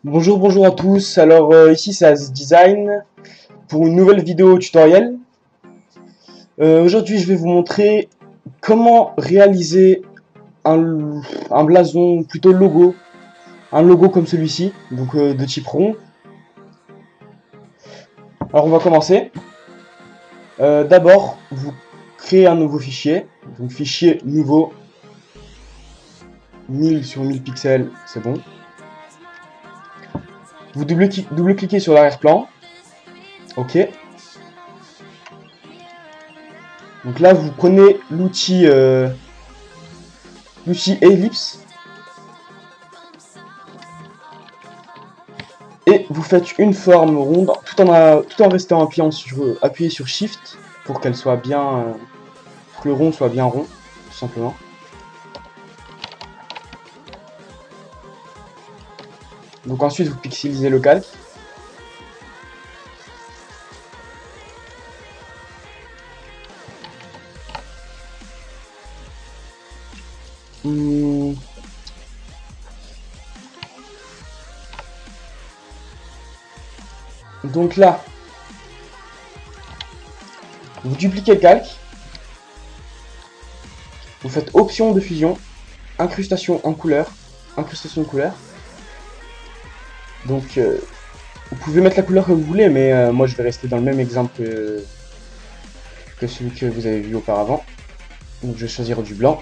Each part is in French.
Bonjour à tous. Alors ici c'est As Design pour une nouvelle vidéo tutoriel. Aujourd'hui je vais vous montrer comment réaliser un blason, plutôt logo, un logo comme celui-ci, donc de type rond. Alors on va commencer. D'abord vous créez un nouveau fichier, donc fichier nouveau, 1000 sur 1000 pixels, c'est bon. Vous double-cliquez sur l'arrière-plan, ok. Donc là vous prenez l'outil ellipse et vous faites une forme ronde tout en restant appuyé sur Shift pour qu'elle soit bien, pour que le rond soit bien rond, tout simplement. Donc ensuite vous pixelisez le calque. Donc là, vous dupliquez le calque, vous faites option de fusion, incrustation en couleur, incrustation de couleur. Donc vous pouvez mettre la couleur que vous voulez, mais moi je vais rester dans le même exemple que celui que vous avez vu auparavant. Donc je vais choisir du blanc.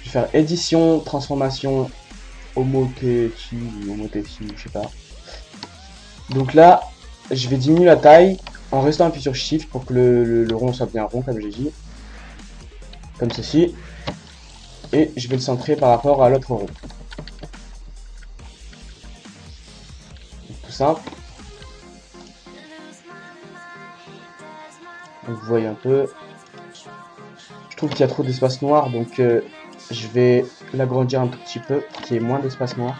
Je vais faire édition, transformation, homothétie, je sais pas. Donc là, je vais diminuer la taille en restant appuyé sur Shift pour que le rond soit bien rond, comme j'ai dit. Comme ceci. Et je vais le centrer par rapport à l'autre rond. Tout simple. Donc vous voyez un peu. Je trouve qu'il y a trop d'espace noir, donc je vais l'agrandir un tout petit peu pour qu'il y ait moins d'espace noir.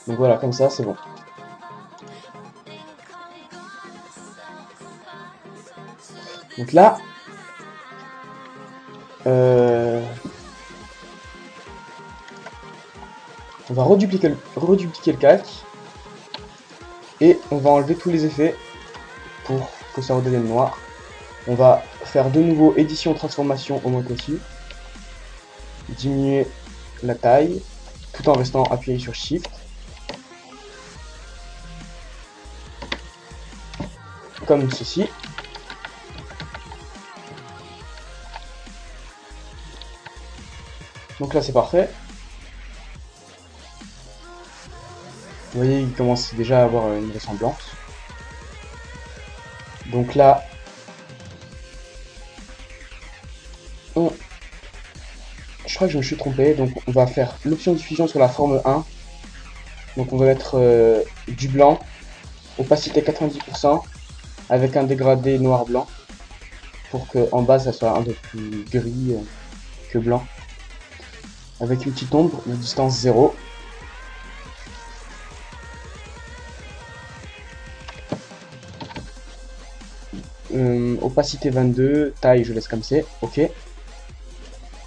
Donc voilà, comme ça, c'est bon. Donc là, on va redupliquer le calque et on va enlever tous les effets pour que ça redevienne noir. On va faire de nouveau édition, transformation, homothétie, diminuer la taille tout en restant appuyé sur Shift. Comme ceci. Donc là c'est parfait. Vous voyez, il commence déjà à avoir une ressemblance. Donc là, je crois que je me suis trompé. Donc on va faire l'option diffusion sur la forme 1. Donc on va mettre du blanc, opacité 90%, avec un dégradé noir-blanc, pour que en bas ça soit un peu plus gris que blanc. Avec une petite ombre de distance 0. Opacité 22, taille je laisse comme c'est, ok. Et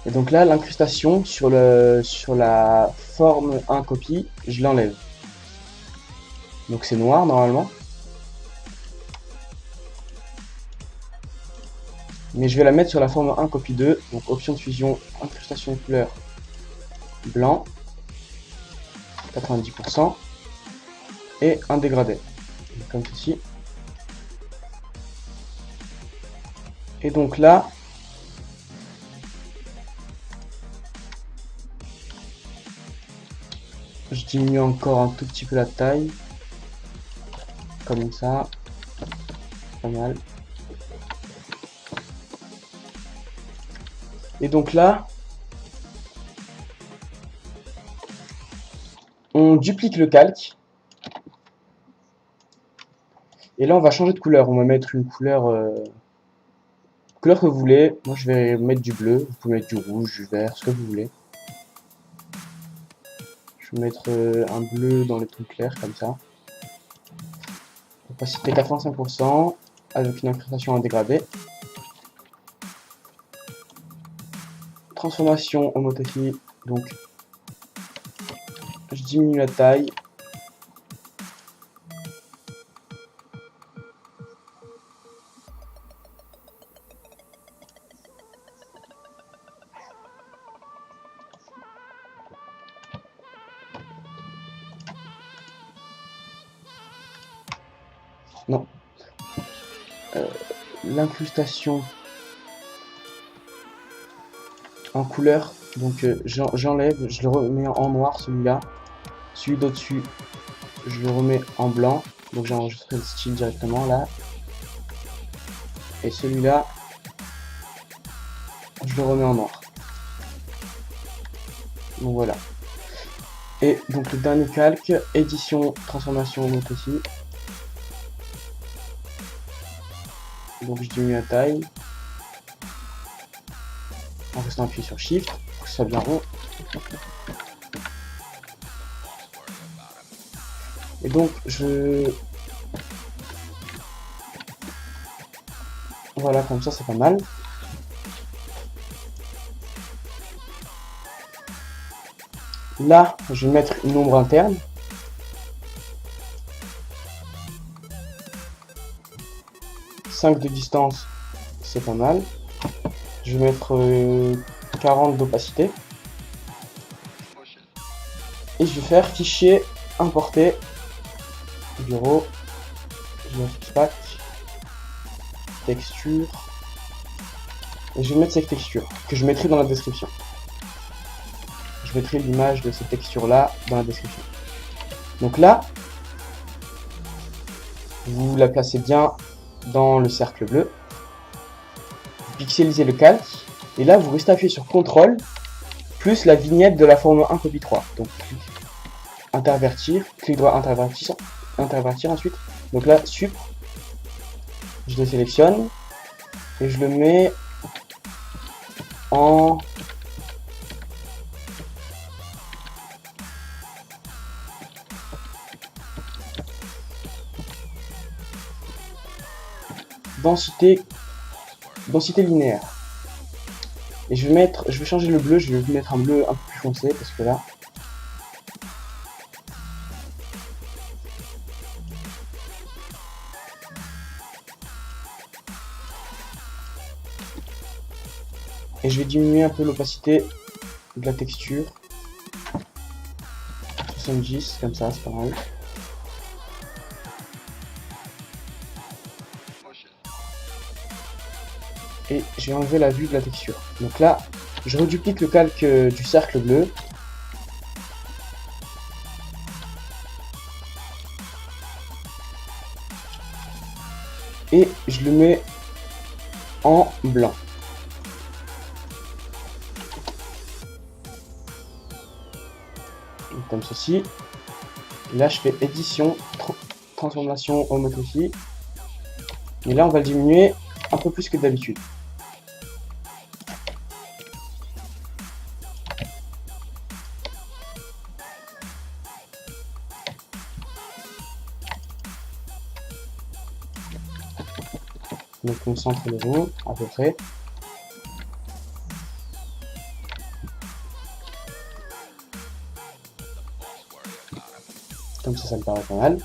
donc là l'incrustation sur la forme 1 copie, je l'enlève. Donc c'est noir normalement. Mais je vais la mettre sur la forme 1 copie 2, donc option de fusion, incrustation de couleur, blanc, 90%, et un dégradé, comme ceci. Et donc là, je diminue encore un tout petit peu la taille, comme ça, pas mal. Et donc là, on duplique le calque. Et là, on va changer de couleur. On va mettre une couleur, couleur que vous voulez. Moi, je vais mettre du bleu. Vous pouvez mettre du rouge, du vert, ce que vous voulez. Je vais mettre un bleu dans les tons clairs, comme ça. Opacité 85%, avec une incrustation en dégradé. transformation homotopie, donc je diminue la taille. Non. L'incrustation en couleur, donc j'enlève, je le remets en noir celui-là. Celui d'au-dessus, je le remets en blanc, donc j'ai enregistré le style directement là. Et celui-là, je le remets en noir. Donc voilà. Et donc le dernier calque, édition, transformation, donc ici. Donc je diminue la taille. En restant appuyé sur Shift, pour que ce soit bien rond. Et donc voilà, comme ça c'est pas mal. Là, je vais mettre une ombre interne. « 5 de distance, c'est pas mal. Je vais mettre 40 d'opacité. Et je vais faire fichier importer. Bureau. Pack. Texture. Et je vais mettre cette texture que je mettrai dans la description. Je mettrai l'image de cette texture là dans la description. Donc là, vous la placez bien dans le cercle bleu. Vous pixelisez le calque. Et là, vous restez appuyé sur CTRL plus la vignette de la forme 1 copie 3. Donc intervertir, clic droit intervertir ensuite. Donc là, sup, je le sélectionne et je le mets en densité linéaire. Et je vais changer le bleu, je vais mettre un bleu un peu plus foncé parce que là. Et je vais diminuer un peu l'opacité de la texture. 70, comme ça, c'est pas mal. Et j'ai enlevé la vue de la texture. Donc là, je reduplique le calque du cercle bleu. Et je le mets en blanc. Donc, comme ceci. Et là, je fais édition, transformation homotopie. Et là, on va le diminuer un peu plus que d'habitude. Donc on centre le rond à peu près. Comme ça me paraît pas mal.